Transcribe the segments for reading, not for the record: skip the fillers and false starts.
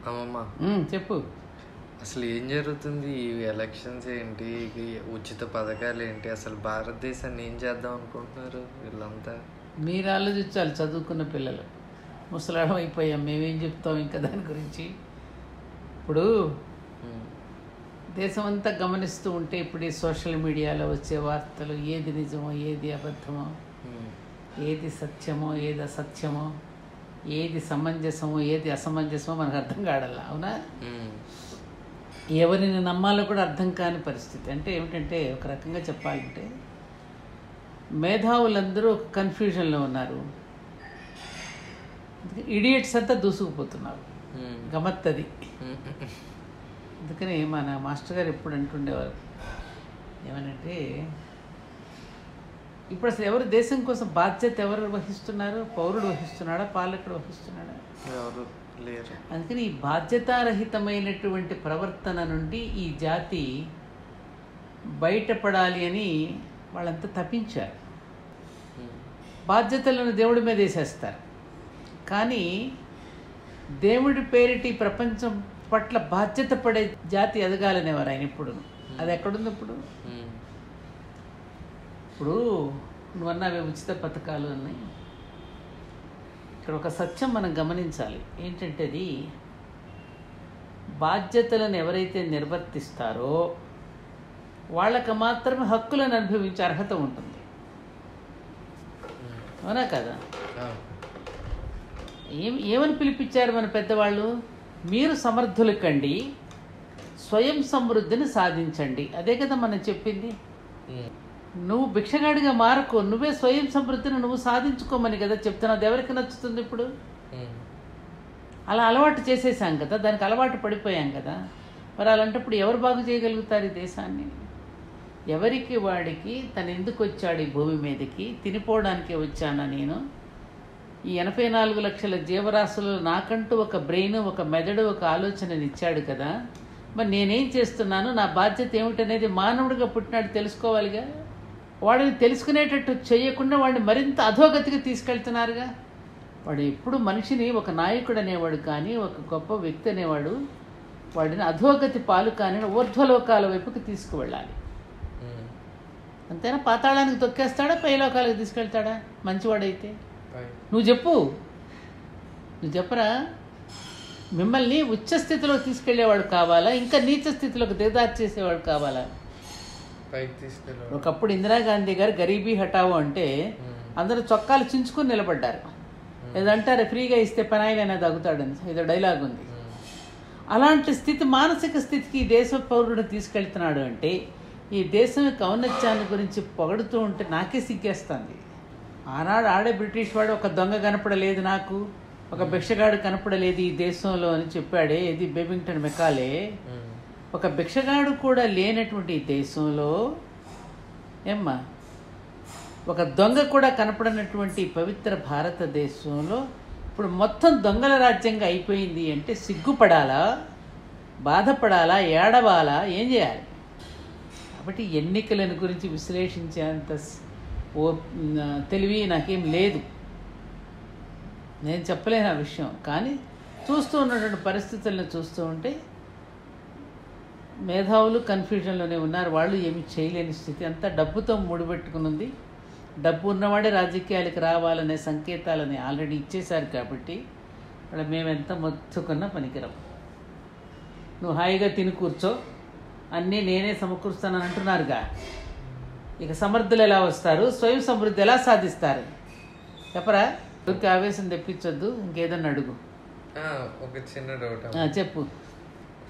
అమ్మమ్మ చెప్పు. అసలు ఏం జరుగుతుంది? ఈ ఎలక్షన్స్ ఏంటి, ఈ ఉచిత పథకాలు ఏంటి, అసలు భారతదేశాన్ని ఏం చేద్దాం అనుకుంటున్నారు వీళ్ళంతా? మీరు ఆలోచించాలి, చదువుకున్న పిల్లలు. ముసలాడం అయిపోయాం, మేమేం చెప్తాం ఇంకా దాని గురించి. ఇప్పుడు దేశం అంతా గమనిస్తూ ఉంటే ఇప్పుడు ఈ సోషల్ మీడియాలో వచ్చే వార్తలు ఏది నిజమో ఏది అబద్ధమో, ఏది సత్యమో ఏది అసత్యమో, ఏది సమంజసమో ఏది అసమంజసమో మనకు అర్థం కాడల్లా. అవునా? ఎవరిని నమ్మాలో కూడా అర్థం కాని పరిస్థితి. అంటే ఏమిటంటే, ఒక రకంగా చెప్పాలంటే మేధావులందరూ ఒక కన్ఫ్యూజన్లో ఉన్నారు. ఇడియట్స్ అంతా దూసుకుపోతున్నారు. గమ్మత్తది. అందుకని మన మాస్టర్ గారు ఎప్పుడు అంటుండేవారు ఏమనంటే, ఇప్పుడు అసలు ఎవరు దేశం కోసం బాధ్యత ఎవరు వహిస్తున్నారు? పౌరుడు వహిస్తున్నాడా, పాలకుడు వహిస్తున్నాడా? ఎవరు లేరు. అందుకని ఈ బాధ్యతారహితమైనటువంటి ప్రవర్తన నుండి ఈ జాతి బయటపడాలి అని వాళ్ళంతా తప్పించారు. బాధ్యతలను దేవుడి మీద వేసేస్తారు. కానీ దేవుడి పేరిటి ప్రపంచం పట్ల బాధ్యత పడే జాతి ఎదగాలనేవారు ఆయన ఇప్పుడు. అది ఎక్కడుంది ఇప్పుడు? ఇప్పుడు నువ్వు అన్నావే ఉచిత పథకాలు అన్నాయి. ఇక్కడ ఒక సత్యం మనం గమనించాలి. ఏంటంటే, అది బాధ్యతలను ఎవరైతే నిర్వర్తిస్తారో వాళ్ళకి మాత్రమే హక్కులను అనుభవించే అర్హత ఉంటుంది. అవునా కదా? ఏమని పిలిపించారు మన పెద్దవాళ్ళు? మీరు సమర్థులు కండి, స్వయం సమృద్ధిని సాధించండి. అదే కదా మనం చెప్పింది. నువ్వు భిక్షగాడిగా మారకు, నువ్వే స్వయం సమృద్ధిని నువ్వు సాధించుకోమని కదా చెప్తున్నావు. ఎవరికి నచ్చుతుంది ఇప్పుడు? అలా అలవాటు చేసేసాం కదా, దానికి అలవాటు పడిపోయాం కదా. మరి అలాంటప్పుడు ఎవరు బాగు చేయగలుగుతారు ఈ దేశాన్ని? ఎవరికి వాడికి తను ఎందుకు వచ్చాడు ఈ భూమి మీదకి? తినిపోవడానికే వచ్చానా నేను? ఈ 84 లక్షల జీవరాశులు నాకంటూ ఒక బ్రెయిన్, ఒక మెదడు, ఒక ఆలోచనని ఇచ్చాడు కదా. మరి నేనేం చేస్తున్నాను, నా బాధ్యత ఏమిటనేది మానవుడిగా పుట్టినాడు తెలుసుకోవాలిగా. వాడిని తెలుసుకునేటట్టు చేయకుండా వాడిని మరింత అధోగతికి తీసుకెళ్తున్నారుగా. వాడు ఎప్పుడు మనిషిని ఒక నాయకుడు అనేవాడు కానీ, ఒక గొప్ప వ్యక్తి అనేవాడు వాడిని అధోగతి పాలు కానీ ఊర్ధ్వలోకాల వైపుకి తీసుకువెళ్ళాలి. అంతేనా? పాతాళానికి తొక్కేస్తాడా, పైలోకాలకు తీసుకెళ్తాడా మంచివాడైతే? నువ్వు చెప్పు, నువ్వు చెప్పరా. మిమ్మల్ని ఉచ్చ స్థితిలోకి తీసుకెళ్లేవాడు కావాలా, ఇంకా నీచ స్థితిలోకి దిగదార్చేసేవాడు కావాలా? ఒకప్పుడు ఇందిరాగాంధీ గారు గరీబీ హటావో అంటే అందరూ చొక్కాలు చించుకుని నిలబడ్డారు. ఏదంటారు, ఫ్రీగా ఇస్తే పనాయిలైనా తగ్గుతాడని ఏదో డైలాగ్ ఉంది. అలాంటి స్థితి, మానసిక స్థితికి ఈ దేశ పౌరుడు తీసుకెళ్తున్నాడు అంటే, ఈ దేశం యొక్క ఔన్నత్యాన్ని గురించి పొగడుతూ ఉంటే నాకే సిగ్గేస్తుంది. ఆనాడు ఆడే బ్రిటిష్ వాడు ఒక దొంగ కనపడలేదు నాకు, ఒక భిక్షగాడు కనపడలేదు ఈ దేశంలో అని చెప్పాడే, ఇది బెబింగ్టన్ మెకాలే. ఒక భిక్షగాడు కూడా లేనటువంటి ఈ దేశంలో ఏమ్మా, ఒక దొంగ కూడా కనపడనటువంటి పవిత్ర భారతదేశంలో ఇప్పుడు మొత్తం దొంగల రాజ్యంగా అయిపోయింది అంటే సిగ్గుపడాలా, బాధపడాలా, ఏడవాలా, ఏం చేయాలి? కాబట్టి ఎన్నికలను గురించి విశ్లేషించేంత తెలివి నాకేం లేదు, నేను చెప్పలేను ఆ విషయం. కానీ చూస్తూ ఉన్నటువంటి పరిస్థితులను చూస్తూ ఉంటే మేధావులు కన్ఫ్యూజన్లోనే ఉన్నారు. వాళ్ళు ఏమి చేయలేని స్థితి, అంతా డబ్బుతో ముడిపెట్టుకుని ఉంది. డబ్బు ఉన్నవాడే రాజకీయాలకు రావాలనే సంకేతాలని ఆల్రెడీ ఇచ్చేశారు. కాబట్టి వాళ్ళు మేమెంత మొత్తుకున్నా పనికిరాం. నువ్వు హాయిగా తిని కూర్చో, అన్నీ నేనే సమకూరుస్తానని అంటున్నారుగా. ఇక సమర్థులు ఎలా వస్తారు, స్వయం సమృద్ధి ఎలా సాధిస్తారు చెప్పరా? ఊరికి ఆవేశం తెప్పించొద్దు, ఇంకేదన్నా అడుగు. ఒక చిన్న డౌట్ చెప్పు.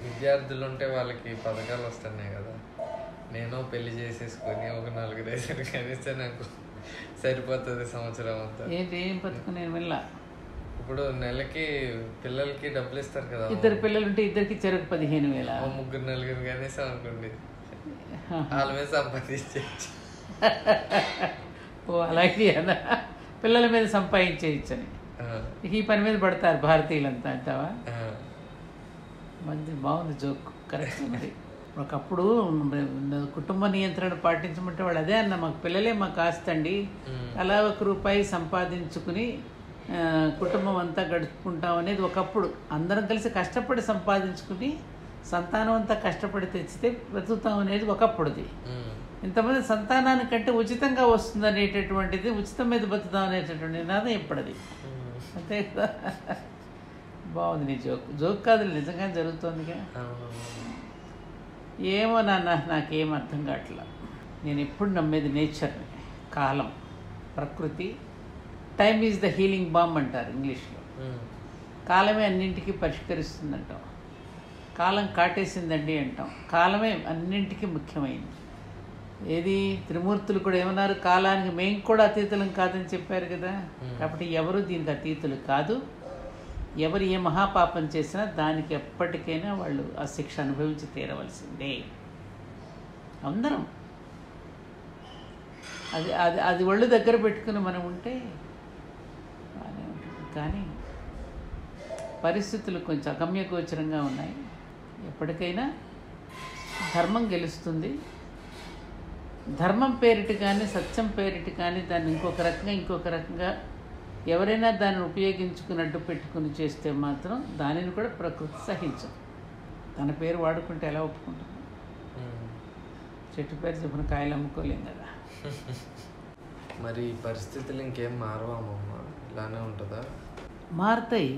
విద్యార్థులు ఉంటే వాళ్ళకి పథకాలు వస్తున్నాయి కదా, నేను పెళ్లి చేసేసుకొని ఒక 4 రేషన్ కనిస్తే నాకు సరిపోతుంది సంవత్సరం అంతా. ఏం పథకం? నేను వెళ్ళా. ఇప్పుడు నెలకి పిల్లలకి డబ్బులు ఇస్తారు కదా, 2 పిల్లలు ఉంటే 2కి చెరకు 15,000. 3 4 కనీసం అనుకోండి, వాళ్ళ మీద సంపాదించవచ్చు. ఓ అలాగే అన్న, పిల్లల మీద సంపాదించేయచ్చని ఈ పని మీద పడతారు భారతీయులంతా అంటావా? మంచి బాగుంది జోక్, కరెక్ట్. మరి ఒకప్పుడు కుటుంబ నియంత్రణ పాటించమంటే వాళ్ళు అదే అన్న, మాకు పిల్లలే మాకు ఆస్తండి, అలా 1 రూపాయి సంపాదించుకుని కుటుంబం అంతా గడుపుకుంటాం అనేది ఒకప్పుడు అందరం కలిసి కష్టపడి సంపాదించుకుని సంతానం అంతా కష్టపడి తెచ్చితే బ్రతుకుతాం అనేది ఒకప్పుడుది. ఇంతమంది సంతానానికంటే ఉచితంగా వస్తుంది అనేటటువంటిది, ఉచితం మీద బతుకుతాం అనేటటువంటి నినాదం ఇప్పుడది. అంతే కదా. బాగుంది నీ జోక్ కాదు, నిజంగా జరుగుతుందిగా. ఏమో నాన్న, నాకేం అర్థం కావట్లా. నేను ఎప్పుడు నమ్మేది నేచర్ని, కాలం, ప్రకృతి. Time is the healing bomb అంటారు ఇంగ్లీష్లో. కాలమే అన్నింటికీ పరిష్కరిస్తుందంటాం. కాలం కాటేసిందండి అంటాం. కాలమే అన్నింటికీ ముఖ్యమైనది. ఏది త్రిమూర్తులు కూడా ఏమన్నారు, కాలానికి మేము కూడా అతీతులం కాదని చెప్పారు కదా. కాబట్టి ఎవరు దీనికి అతీతులు కాదు. ఎవరు ఏ మహాపాపం చేసినా దానికి ఎప్పటికైనా వాళ్ళు ఆ శిక్ష అనుభవించి తీరవలసిందే. అందరం అది అది అది ఒళ్ళు దగ్గర పెట్టుకుని మనం ఉంటే బాగానే ఉంటుంది. కానీ పరిస్థితులు కొంచెం అగమ్యగోచరంగా ఉన్నాయి. ఎప్పటికైనా ధర్మం గెలుస్తుంది. ధర్మం పేరిటి కానీ సత్యం పేరిటి కానీ దాన్ని ఇంకొక రకంగా ఎవరైనా దాన్ని ఉపయోగించుకుని అడ్డు పెట్టుకుని చేస్తే మాత్రం దానిని కూడా ప్రకృతి సహించం. తన పేరు వాడుకుంటే ఎలా ఒప్పుకుంటుంది? చెట్టు పేరు చెప్పిన కాయలు అమ్ముకోలేం కదా. మరి పరిస్థితులు ఇంకేం మారవామమ్మ, ఇలానే ఉంటుందా? మారుతాయి,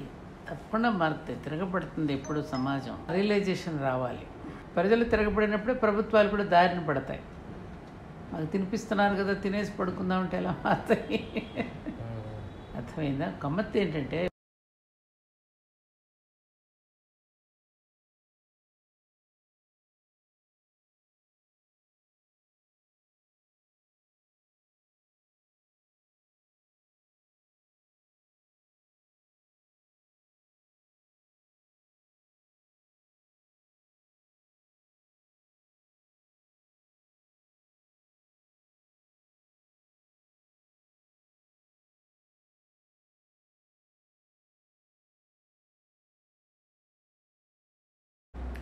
తప్పకుండా మారుతాయి. తిరగబడుతుంది ఎప్పుడు సమాజం. రియలైజేషన్ రావాలి. ప్రజలు తిరగబడినప్పుడే ప్రభుత్వాలు కూడా దారిన పడతాయి. మాకు తినిపిస్తున్నారు కదా, తినేసి పడుకుందామంటే ఎలా మారుతాయి? అర్థమైందా? గమ్మత్తు ఏంటంటే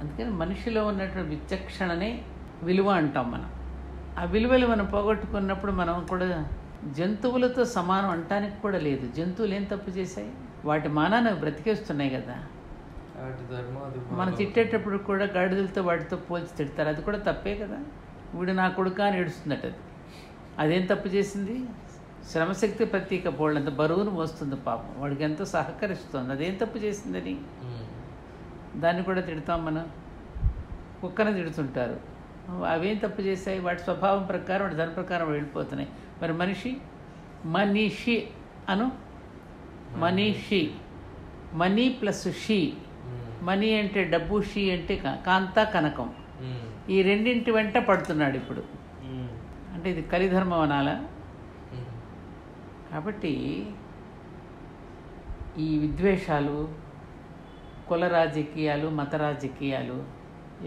అందుకని మనిషిలో ఉన్నటువంటి విచక్షణనే విలువ అంటాం మనం. ఆ విలువలు మనం పోగొట్టుకున్నప్పుడు మనం కూడా జంతువులతో సమానం అంటానికి కూడా లేదు. జంతువులు ఏం తప్పు చేశాయి? వాటి మానాన్ని బ్రతికేస్తున్నాయి కదా. మనం తిట్టేటప్పుడు కూడా గాడిదలతో వాటితో పోల్చి తిడతారు, అది కూడా తప్పే కదా. వీడు నా కొడుకు అని ఏడుస్తుందట. అదేం తప్పు చేసింది? శ్రమశక్తి ప్రతీక, బోళ్ళంత బరువును మోస్తుంది పాపం, వాడికి ఎంతో సహకరిస్తుంది. అదేం తప్పు చేసిందని దాన్ని కూడా తిడతాం మనం. కుక్కను తిడుతుంటారు, అవేం తప్పు చేశాయి? వాటి స్వభావం ప్రకారం వాటి దాని ప్రకారం వెళ్ళిపోతున్నాయి. మరి మనిషి అను, మనిషి, మనీ ప్లస్ షీ. మనీ అంటే డబ్బు, షీ అంటే కాంత కనకం. ఈ రెండింటి వెంట పడుతున్నాడు ఇప్పుడు. అంటే ఇది కలిధర్మం అనాలా? కాబట్టి ఈ విద్వేషాలు, కుల రాజకీయాలు, మత రాజకీయాలు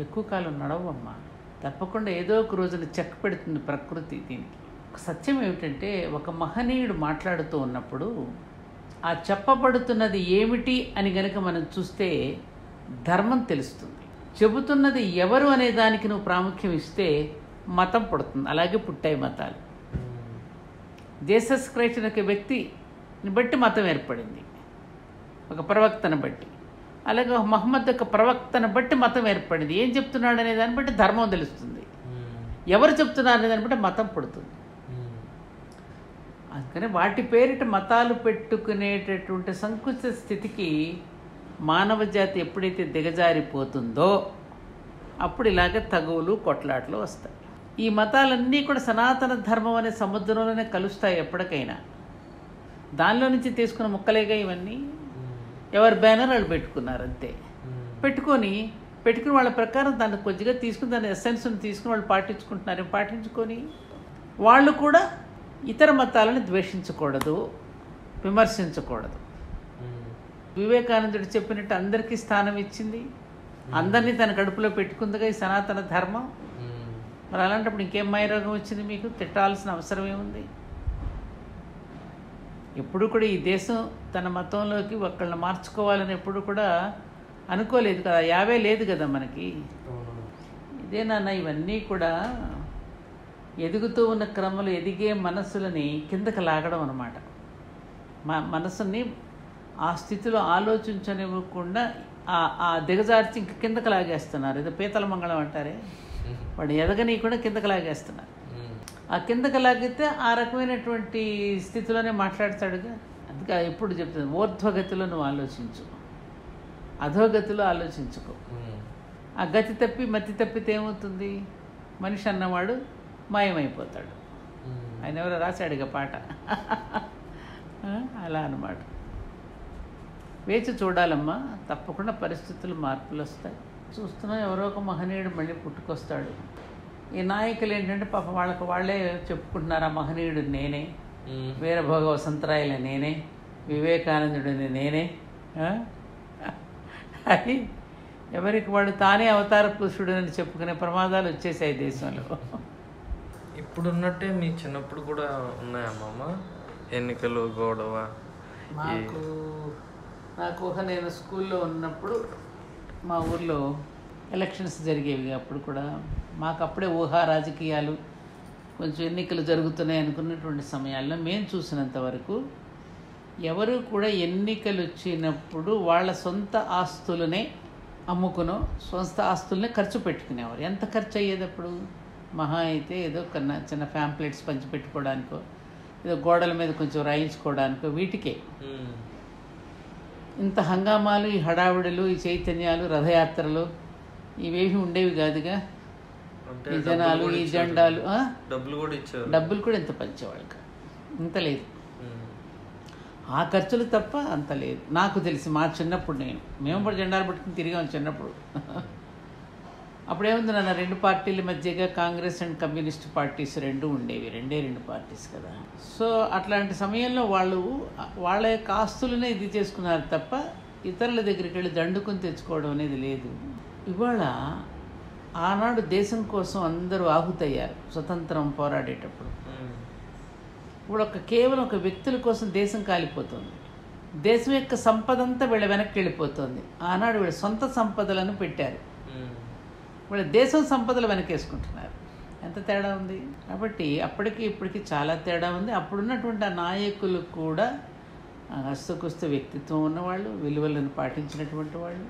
ఎక్కువ కాలం నడవమ్మా. తప్పకుండా ఏదో ఒక రోజున చెక్ పెడుతుంది ప్రకృతి దీనికి. సత్యం ఏమిటంటే, ఒక మహనీయుడు మాట్లాడుతూ ఉన్నప్పుడు ఆ చెప్పబడుతున్నది ఏమిటి అని గనక మనం చూస్తే ధర్మం తెలుస్తుంది. చెబుతున్నది ఎవరు అనే దానికి నువ్వు ప్రాముఖ్యం ఇస్తే మతం పుడుతుంది. అలాగే పుట్టాయి మతాలు. జీసస్ క్రైస్ట్ అనే ఒక వ్యక్తిని బట్టి మతం ఏర్పడింది, ఒక ప్రవక్తను బట్టి. అలాగే మహమ్మద్ యొక్క ప్రవక్తను బట్టి మతం ఏర్పడింది. ఏం చెప్తున్నాడు అనే దాన్ని బట్టి ధర్మం తెలుస్తుంది. ఎవరు చెప్తున్నారు అనే దాన్ని బట్టి మతం పుడుతుంది. అందుకని వాటి పేరిట మతాలు పెట్టుకునేటటువంటి సంకుచిత స్థితికి మానవ జాతి ఎప్పుడైతే దిగజారిపోతుందో అప్పుడు ఇలాగే తగువులు, కొట్లాట్లు వస్తాయి. ఈ మతాలన్నీ కూడా సనాతన ధర్మం అనే సముద్రంలోనే కలుస్తాయి ఎప్పటికైనా. దానిలో నుంచి తీసుకున్న ముక్కలేగా ఇవన్నీ. ఎవరి బ్యానర్ వాళ్ళు పెట్టుకున్నారు అంతే. పెట్టుకుని వాళ్ళ ప్రకారం దాన్ని కొద్దిగా తీసుకుని దాని ఎసెన్స్ని తీసుకుని వాళ్ళు పాటించుకుంటున్నారు. పాటించుకొని వాళ్ళు కూడా ఇతర మతాలను ద్వేషించకూడదు, విమర్శించకూడదు. వివేకానందుడు చెప్పినట్టు అందరికీ స్థానం ఇచ్చింది, అందరినీ తన కడుపులో పెట్టుకుందిగా ఈ సనాతన ధర్మం. మరి అలాంటప్పుడు ఇంకేం మాయరోగం వచ్చింది మీకు? తిట్టాల్సిన అవసరం ఏముంది? ఎప్పుడు కూడా ఈ దేశం తన మతంలోకి ఒకళ్ళని మార్చుకోవాలని ఎప్పుడు కూడా అనుకోలేదు కదా. యావే లేదు కదా మనకి. ఇదే నాన్న, ఇవన్నీ కూడా ఎదుగుతూ ఉన్న క్రమంలో ఎదిగే మనస్సులని కిందకి లాగడం అన్నమాట. మనసుని ఆ స్థితిలో ఆలోచించనివ్వకుండా ఆ దిగజార్చి ఇంక కిందకు లాగేస్తున్నారు. ఏదో పీతల మంగళం అంటారే, వాడు ఎదగనీయకుండా కిందకు లాగేస్తున్నారు. ఆ కిందకు లాగితే ఆ రకమైనటువంటి స్థితిలోనే మాట్లాడతాడుగా. అందుకే ఎప్పుడు చెప్తుంది, ఊర్ధ్వగతిలో నువ్వు ఆలోచించు, అధోగతిలో ఆలోచించుకో. ఆ గతి తప్పి మతి తప్పితే ఏమవుతుంది? మనిషి అన్నవాడు మాయమైపోతాడు. ఆయన ఎవరో రాశాడుగా పాట. అలా అన్నమాట. వేచి చూడాలమ్మా, తప్పకుండా పరిస్థితులు మార్పులు వస్తాయి. చూస్తున్నాం, ఎవరో ఒక మహనీయుడు మళ్ళీ పుట్టుకొస్తాడు. ఈ నాయకులు ఏంటంటే పాప వాళ్ళే చెప్పుకుంటున్నారు, ఆ మహనీయుడు నేనే, వీరభోగ వసంతరాయల నేనే, వివేకానందుడిని నేనే అని ఎవరికి వాడు తానే అవతార పురుషుడు అని చెప్పుకునే ప్రమాదాలు వచ్చేసాయి దేశంలో. ఇప్పుడున్నట్టే మీ చిన్నప్పుడు కూడా ఉన్నాయమ్మా ఎన్నికలు, గొడవ? నాకు నేను స్కూల్లో ఉన్నప్పుడు మా ఊర్లో ఎలక్షన్స్ జరిగేవి. అప్పుడు కూడా మాకు అప్పుడే ఊహా రాజకీయాలు, కొంచెం ఎన్నికలు జరుగుతున్నాయి అనుకున్నటువంటి సమయాల్లో మేము చూసినంత వరకు ఎవరు కూడా ఎన్నికలు వచ్చినప్పుడు వాళ్ళ సొంత ఆస్తులనే అమ్ముకునో సొంత ఆస్తులనే ఖర్చు పెట్టుకునేవారు. ఎంత ఖర్చు అయ్యేది అప్పుడు? మహా అయితే ఏదో కన్నా చిన్న ఫ్యాంప్లెట్స్ పంచిపెట్టుకోవడానికో, ఏదో గోడల మీద కొంచెం రాయించుకోవడానికో, వీటికే. ఇంత హంగామాలు, ఈ హడావిడులు, ఈ చైతన్యాలు, రథయాత్రలు ఇవేవి ఉండేవి కాదుగా. ఈ జనాలు, ఈ జెండాలు, డబ్బులు కూడా ఇంత పంచేవాళ్ళు కాదు, ఇంత లేదు. ఆ ఖర్చులు తప్ప అంత లేదు నాకు తెలిసి. మా చిన్నప్పుడు మేము కూడా జెండాలు పట్టుకుని తిరిగాం చిన్నప్పుడు. అప్పుడేముంది నాన్న, రెండు పార్టీల మధ్యగా కాంగ్రెస్ అండ్ కమ్యూనిస్ట్ పార్టీస్ రెండు ఉండేవి, రెండు పార్టీస్ కదా. సో అట్లాంటి సమయంలో వాళ్ళ యొక్క ఆస్తులనే ఇది చేసుకున్నారు తప్ప ఇతరుల దగ్గరికి వెళ్ళి దండుకొని తెచ్చుకోవడం అనేది లేదు. ఇవాళ ఆనాడు దేశం కోసం అందరూ ఆహుతయ్యారు స్వతంత్రం పోరాడేటప్పుడు. ఇప్పుడు కేవలం ఒక వ్యక్తుల కోసం దేశం కాలిపోతుంది. దేశం యొక్క సంపద అంతా వీళ్ళ వెనక్కి వెళ్ళిపోతుంది. ఆనాడు వీళ్ళ సొంత సంపదలను పెట్టారు, వీళ్ళ దేశం సంపదలు వెనకేసుకుంటున్నారు. ఎంత తేడా ఉంది. కాబట్టి అప్పటికి ఇప్పటికి చాలా తేడా ఉంది. అప్పుడున్నటువంటి ఆ నాయకులు కూడా హస్తకుస్త వ్యక్తిత్వం ఉన్నవాళ్ళు, విలువలను పాటించినటువంటి వాళ్ళు.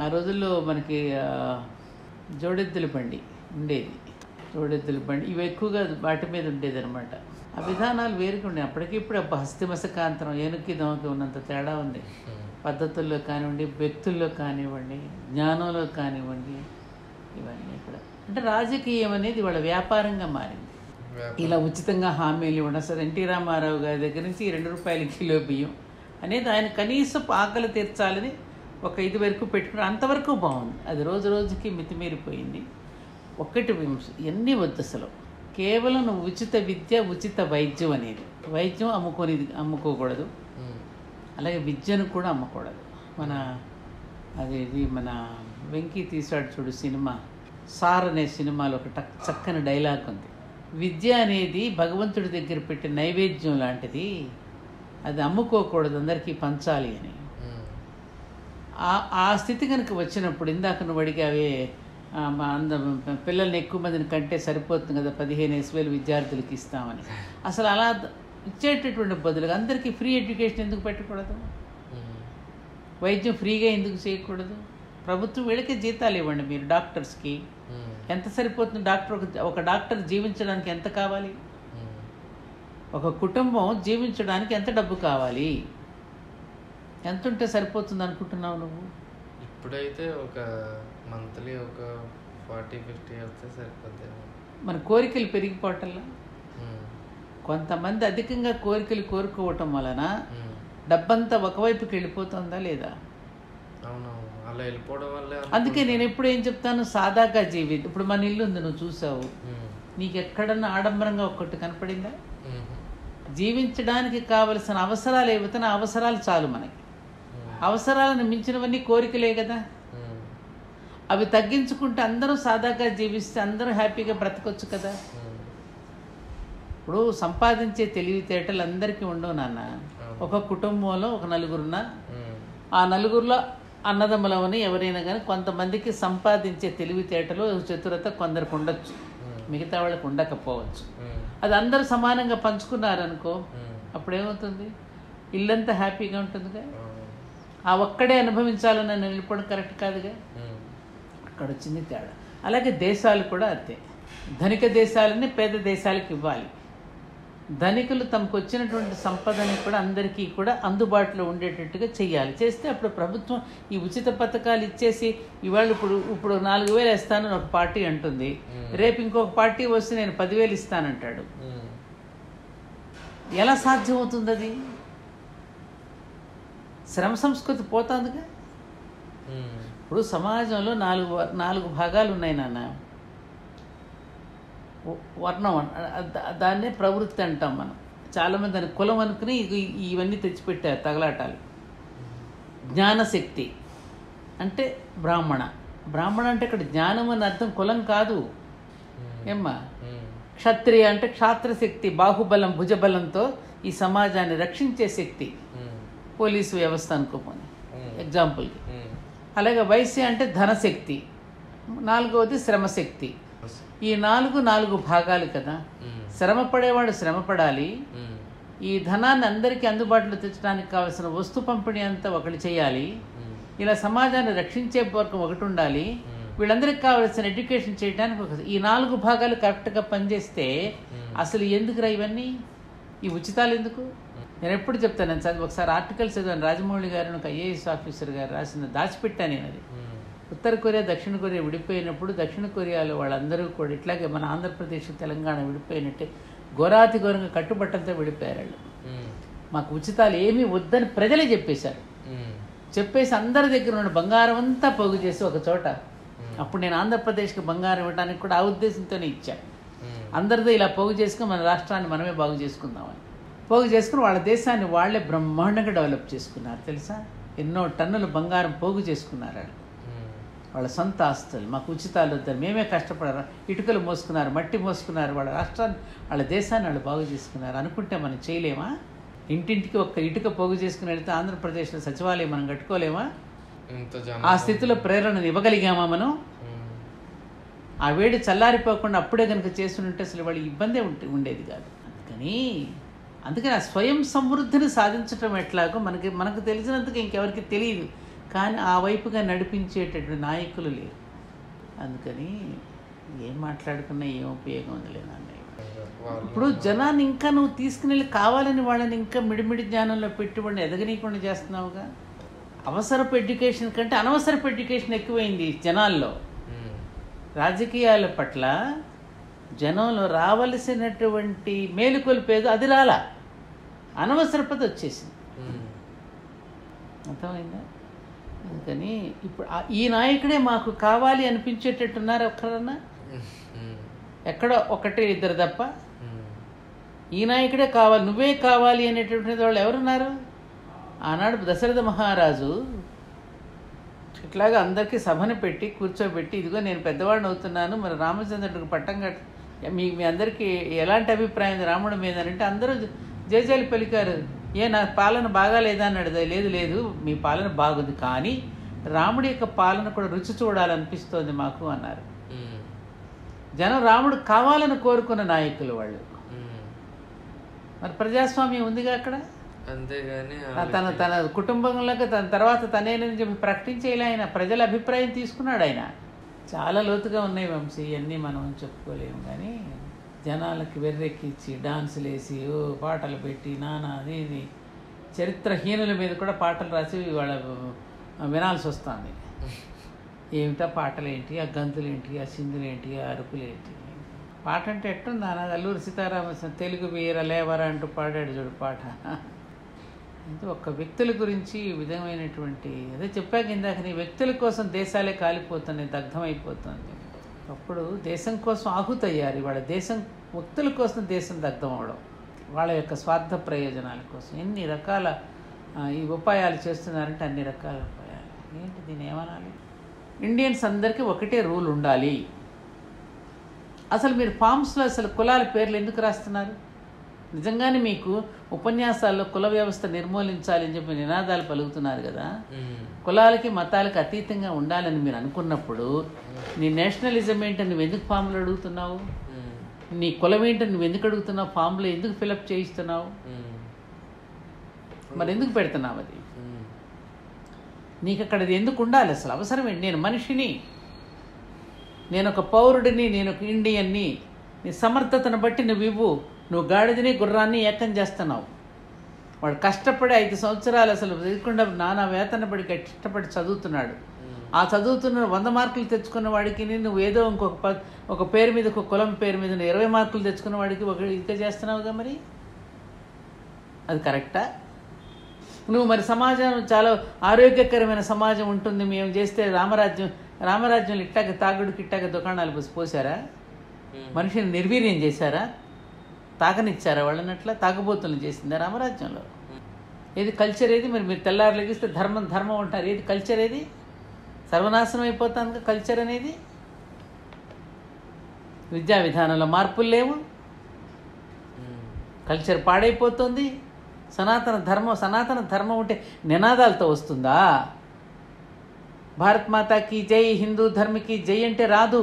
ఆ రోజుల్లో మనకి జోడెద్దుల బండి ఉండేది, జోడెద్దుల బండి ఇవి ఎక్కువగా వాటి మీద ఉండేది అనమాట. ఆ విధానాలు వేరుగా ఉండే. అప్పటికి ఇప్పుడు హస్తిమసకాంతరం, ఏనుక్కి దోమకి ఉన్నంత తేడా ఉంది. పద్ధతుల్లో కానివ్వండి, వ్యక్తుల్లో కానివ్వండి, జ్ఞానంలో కానివ్వండి, ఇవన్నీ కూడా. అంటే రాజకీయం అనేది వాళ్ళ వ్యాపారంగా మారింది. ఇలా ఉచితంగా హామీలు ఇవ్వడం. సరే, ఎన్టీ రామారావు గారి దగ్గర నుంచి 2 రూపాయల కిలో బియ్యం అనేది ఆయన కనీసం ఆకలి తీర్చాలని ఒక ఇది వరకు పెట్టుకున్నారు. అంతవరకు బాగుంది. అది రోజు రోజుకి మితిమీరిపోయింది. ఎన్ని వద్దు అసలు. కేవలం నువ్వు ఉచిత విద్య, ఉచిత వైద్యం అనేది, వైద్యం అమ్ముకోకూడదు, అలాగే విద్యను కూడా అమ్మకూడదు. మన వెంకీ తీసాడు చూడు సినిమా, సార్ అనే సినిమాలో ఒక చక్కని డైలాగ్ ఉంది. విద్య అనేది భగవంతుడి దగ్గర పెట్టే నైవేద్యం లాంటిది, అది అమ్ముకోకూడదు, అందరికీ పంచాలి అని. ఆ స్థితి కనుక వచ్చినప్పుడు, ఇందాక నువ్వు అడిగావే పిల్లల్ని ఎక్కువ మందిని కంటే సరిపోతుంది కదా, 15,000 విద్యార్థులకి ఇస్తామని. అసలు అలా ఇచ్చేటటువంటి బదులుగా అందరికీ ఫ్రీ ఎడ్యుకేషన్ ఎందుకు పెట్టకూడదు? వైద్యం ఫ్రీగా ఎందుకు చేయకూడదు? ప్రభుత్వం వీళ్ళకే జీతాలు ఇవ్వండి. మీరు డాక్టర్స్కి ఎంత సరిపోతుంది? ఒక డాక్టర్ జీవించడానికి ఎంత కావాలి? ఒక కుటుంబం జీవించడానికి ఎంత డబ్బు కావాలి? ఎంత ఉంటే సరిపోతుంది అనుకుంటున్నావు నువ్వు? ఇప్పుడైతే ఒక మంత్లీ ఒక 40-50 వస్తే సరిపోతుంది. మన కోరికలు పెరిగిపోవటంలా కొంతమంది అధికంగా కోరికలు కోరుకోవటం వలన డబ్బంతా ఒకవైపుకి వెళ్ళిపోతుందా లేదా? అలా వెళ్ళిపోవడం వల్ల. అందుకే నేను ఎప్పుడు ఏం చెప్తాను, సాదాగా జీవితం. ఇప్పుడు మన ఇల్లు ఉంది, నువ్వు చూసావు, నీకు ఎక్కడన్నా ఆడంబరంగా ఒక్కటి కనపడిందా? జీవించడానికి కావలసిన అవసరాలు ఏవైతే ఆ అవసరాలు చాలు మనకి. అవసరాలను మించినవన్నీ కోరికలే కదా. అవి తగ్గించుకుంటే అందరూ సాదాగా జీవిస్తే అందరూ హ్యాపీగా బ్రతకొచ్చు కదా. ఇప్పుడు సంపాదించే తెలివితేటలు అందరికీ ఉండవు నాన్న. ఒక కుటుంబంలో ఒక నలుగురున్నా, ఆ నలుగురిలో అన్నదమ్ములవని ఎవరైనా కానీ కొంతమందికి సంపాదించే తెలివితేటలు, చతురత కొందరికి ఉండొచ్చు, మిగతా వాళ్ళకి ఉండకపోవచ్చు. అది అందరూ సమానంగా పంచుకున్నారనుకో, అప్పుడేమవుతుంది? ఇల్లంతా హ్యాపీగా ఉంటుందిగా. ఆ ఒక్కడే అనుభవించాలని నన్ను వెళ్ళిపోవడం కరెక్ట్ కాదుగా. అక్కడ వచ్చింది తేడా. అలాగే దేశాలు కూడా అంతే. ధనిక దేశాలని పేద దేశాలకు ఇవ్వాలి. ధనికులు తమకు వచ్చినటువంటి సంపదని కూడా అందరికీ కూడా అందుబాటులో ఉండేటట్టుగా చెయ్యాలి. చేస్తే అప్పుడు ప్రభుత్వం ఈ ఉచిత పథకాలు ఇచ్చేసి ఇవాళ ఇప్పుడు 4,000 ఇస్తానని ఒక పార్టీ అంటుంది, రేపు ఇంకొక పార్టీ వస్తే నేను 10,000 ఇస్తానంటాడు. ఎలా సాధ్యమవుతుంది అది? శ్రమ సంస్కృతి పోతుందిగా. ఇప్పుడు సమాజంలో నాలుగు భాగాలు ఉన్నాయి నాన్న. వర్ణం దాన్నే ప్రవృత్తి అంటాం మనం. చాలామంది దాన్ని కులం అనుకుని ఇవన్నీ తెచ్చిపెట్టారు తగలాటాలు. జ్ఞానశక్తి అంటే బ్రాహ్మణ. బ్రాహ్మణ అంటే ఇక్కడ జ్ఞానం అని అర్థం, కులం కాదు. ఏమ్మా? క్షత్రియ అంటే క్షాత్రశక్తి, బాహుబలం భుజబలంతో ఈ సమాజాన్ని రక్షించే శక్తి. పోలీసు వ్యవస్థ అనుకోపోని ఎగ్జాంపుల్కి. అలాగే వైశ్య అంటే ధనశక్తి. 4వది శ్రమశక్తి. ఈ 4 భాగాలు కదా. శ్రమ పడేవాడు శ్రమ పడాలి. ఈ ధనాన్ని అందరికీ అందుబాటులో తెచ్చడానికి కావాల్సిన వస్తు పంపిణీ అంతా ఒకటి చేయాలి. ఇలా సమాజాన్ని రక్షించే వర్గం ఒకటి ఉండాలి. వీళ్ళందరికీ కావాల్సిన ఎడ్యుకేషన్ చేయడానికి ఈ 4 భాగాలు కరెక్ట్గా పనిచేస్తే అసలు ఎందుకురా ఇవన్నీ? ఈ ఉచితాలు ఎందుకు? నేను ఎప్పుడు చెప్తాను, నేను చదివి ఒకసారి ఆర్టికల్ చదివాను. రాజమౌళి గారు ఒక ఐఏఎస్ ఆఫీసర్ గారు రాసిన, దాచిపెట్టాను నేను అది. ఉత్తర కొరియా దక్షిణ కొరియా విడిపోయినప్పుడు దక్షిణ కొరియాలో వాళ్ళందరూ కూడా ఇట్లాగే మన ఆంధ్రప్రదేశ్ తెలంగాణ విడిపోయినట్టే ఘోరాతి ఘోరంగా కట్టుబట్టలతో విడిపోయారు వాళ్ళు. మాకు ఉచితాలు ఏమీ వద్దని ప్రజలే చెప్పేశారు. చెప్పేసి అందరి దగ్గర ఉన్న బంగారం అంతా పోగు చేసి ఒక చోట, అప్పుడు నేను ఆంధ్రప్రదేశ్కి బంగారం ఇవ్వడానికి కూడా ఆ ఉద్దేశంతోనే ఇచ్చాను. అందరితో ఇలా పోగు చేసుకుని మన రాష్ట్రాన్ని మనమే బాగు చేసుకుందామని పోగు చేసుకుని వాళ్ళ దేశాన్ని వాళ్ళే బ్రహ్మాండంగా డెవలప్ చేసుకున్నారు తెలుసా. ఎన్నో టన్నుల బంగారం పోగు చేసుకున్నారు వాళ్ళు. వాళ్ళ సొంత ఆస్తులు. మాకు ఉచితాలు వద్దని మేమే కష్టపడారు, ఇటుకలు మోసుకున్నారు, మట్టి మోసుకున్నారు, వాళ్ళ రాష్ట్రాన్ని వాళ్ళ దేశాన్ని వాళ్ళు బాగు చేసుకున్నారు. అనుకుంటే మనం చేయలేమా? ఇంటింటికి ఒక్క ఇటుక పోగు చేసుకుని వెళ్తే ఆంధ్రప్రదేశ్లో సచివాలయం మనం కట్టుకోలేమా? ఆ స్థితిలో ప్రేరణను ఇవ్వగలిగామా మనం? ఆ వేడి చల్లారిపోకుండా అప్పుడే కనుక చేస్తుంటే అసలు వాళ్ళు ఇబ్బందే ఉండేది కాదు. అందుకని ఆ స్వయం సమృద్ధిని సాధించటం ఎట్లాగో మనకు తెలిసినందుకు ఇంకెవరికి తెలియదు. కానీ ఆ వైపుగా నడిపించేటటువంటి నాయకులు లేరు. అందుకని ఏం మాట్లాడుకున్నా ఏం ఉపయోగం ఉందిలేనా అన్నయ్య. ఇప్పుడు జనాన్ని ఇంకా నువ్వు తీసుకుని కావాలని వాళ్ళని ఇంకా మిడిమిడి జ్ఞానంలో పెట్టి వాడిని ఎదగనీయకుండా చేస్తున్నావుగా. అవసరపు ఎడ్యుకేషన్ కంటే అనవసరపు ఎడ్యుకేషన్ ఎక్కువైంది జనాల్లో. రాజకీయాల పట్ల జనంలో రావలసినటువంటి మేలుకొల్పేదో అది రాలా, అనవసరపది వచ్చేసింది. అర్థమైందా? అందుకని ఇప్పుడు ఈ నాయకుడే మాకు కావాలి అనిపించేటట్టున్నారు ఒక్కరన్నా? ఎక్కడో 1-2 తప్ప. ఈ నాయకుడే కావాలి, నువ్వే కావాలి అనేటటువంటి వాళ్ళు ఎవరున్నారు? ఆనాడు దశరథ మహారాజు ఇట్లాగా అందరికీ సభను పెట్టి కూర్చోబెట్టి, ఇదిగో నేను పెద్దవాడిని అవుతున్నాను, మరి రామచంద్రుడికి పట్టం కట్ట, మీ అందరికీ ఎలాంటి అభిప్రాయం రాముడి మీద అంటే అందరూ జయజయలు పలికారు. నా పాలన బాగాలేదా అన్నాడు. లేదు మీ పాలన బాగుంది, కానీ రాముడి యొక్క పాలన కూడా రుచి చూడాలనిపిస్తోంది మాకు అన్నారు. జనం రాముడు కావాలని కోరుకున్న నాయకులు వాళ్ళు. మరి ప్రజాస్వామ్యం ఉందిగా అక్కడ. అంతేగాని తన కుటుంబంలోకి తన తర్వాత తనేనని చెప్పి ప్రకటించేలా ఆయన ప్రజల అభిప్రాయం తీసుకున్నాడు. ఆయన చాలా లోతుగా ఉన్నాయి వంశీ, ఇవన్నీ మనం చెప్పుకోలేము. కానీ జనాలకి వెర్రెక్కిచ్చి డాన్సులు వేసి పాటలు పెట్టి అది చరిత్రహీనుల మీద కూడా పాటలు రాసి వాళ్ళ వినాల్సి వస్తుంది. ఏమిటా పాటలు ఏంటి, ఆ గంతులు ఏంటి, ఆ సింధులు ఏంటి, ఆ అరుపులు ఏంటి. పాట అంటే ఎట్టుంది అన్నది. అల్లూరి సీతారామకృష్ణ తెలుగు వీర లేవరా అంటూ పాడాడు చూడు పాట. అంటే ఒక్క వ్యక్తుల గురించి ఈ విధమైనటువంటి అదే చెప్పాక ఇందాక, నీ వ్యక్తుల కోసం దేశాలే కాలిపోతున్నాయి, దగ్ధమైపోతుంది. అప్పుడు దేశం కోసం ఆహుతయ్యారు. వాళ్ళ దేశం వ్యక్తుల కోసం దేశం దగ్ధం అవడం, వాళ్ళ యొక్క స్వార్థ ప్రయోజనాల కోసం ఎన్ని రకాల ఈ ఉపాయాలు చేస్తున్నారంటే అన్ని రకాల ఉపాయాలు. ఏంటి దీన్ని ఏమనాలి? ఇండియన్స్ అందరికీ ఒకటే రూల్ ఉండాలి. అసలు మీరు ఫామ్స్లో అసలు కులాల పేర్లు ఎందుకు రాస్తున్నారు? నిజంగానే మీకు ఉపన్యాసాల్లో కుల వ్యవస్థ నిర్మూలించాలి అని చెప్పి నినాదాలు పలుకుతున్నారు కదా. కులాలకి మతాలకి అతీతంగా ఉండాలని మీరు అనుకున్నప్పుడు నీ నేషనలిజం ఏంటని నువ్వు ఎందుకు ఫామ్లో అడుగుతున్నావు? నీ కులం ఏంటని నువ్వు ఎందుకు అడుగుతున్నావు? ఫామ్లో ఎందుకు ఫిలప్ చేయిస్తున్నావు? మరి ఎందుకు పెడుతున్నావు అది? నీకు అక్కడ అది ఎందుకు ఉండాలి అసలు? అవసరమే. నేను మనిషిని, నేను ఒక పౌరుడిని, నేను ఒక ఇండియన్ని. నీ సమర్థతను బట్టి నువ్వు ఇవ్వు. నువ్వు గాడిదని గుర్రాన్ని ఏకం చేస్తున్నావు. వాడు కష్టపడి 5 సంవత్సరాలు అసలు లేకుండా నానా వేతన పడి కష్టపడి చదువుతున్నాడు. ఆ చదువుతున్న 100 మార్కులు తెచ్చుకున్న వాడికి నువ్వు ఏదో ఒక పేరు మీద, ఒక కులం పేరు మీద 20 మార్కులు తెచ్చుకున్న వాడికి ఒక ఇక చేస్తున్నావుగా. మరి అది కరెక్టా? నువ్వు మరి సమాజం చాలా ఆరోగ్యకరమైన సమాజం ఉంటుంది మేము చేస్తే, రామరాజ్యంలో ఇట్టాక తాగుడికి ఇట్టాక దుకాణాలు పోసారా? మనిషిని నిర్వీర్యం చేశారా? తాగనిచ్చారా వాళ్ళని? అట్లా తాగబోతులను చేసిందా రామరాజ్యంలో? ఏది కల్చర్ ఏది? మరి మీరు తెల్లారు లెగిస్తే ధర్మం అంటారు. ఏది కల్చర్? ఏది? సర్వనాశనం అయిపోతుంది కల్చర్ అనేది. విద్యా విధానంలో మార్పులు లేవు, కల్చర్ పాడైపోతుంది. సనాతన ధర్మం ఉంటే నినాదాలతో వస్తుందా? భారత్ మాతాకి జై, హిందూ ధర్మకి జై అంటే రాదు,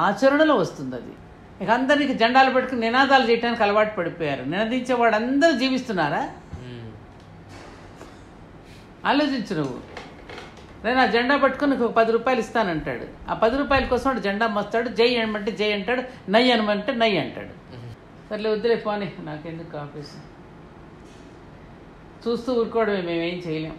ఆచరణలో వస్తుంది అది. ఇక అందరికి జెండాలు పెట్టుకుని నినాదాలు చేయడానికి అలవాటు పడిపోయారు. నినదించేవాడు అందరూ జీవిస్తున్నారా? ఆలోచించు నువ్వు. నేను ఆ జెండా పట్టుకుని నీకు 10 రూపాయలు ఇస్తానంటాడు. ఆ 10 రూపాయల కోసం వాడు జెండా మోస్తాడు. జై అనమంటే జై అంటాడు, నై అనమంటే నై అంటాడు. సర్లే వద్దులే పోనీ, నాకెందుకు ఆఫీసు. చూస్తూ ఊరుకోవడమే, మేమేం చేయలేం.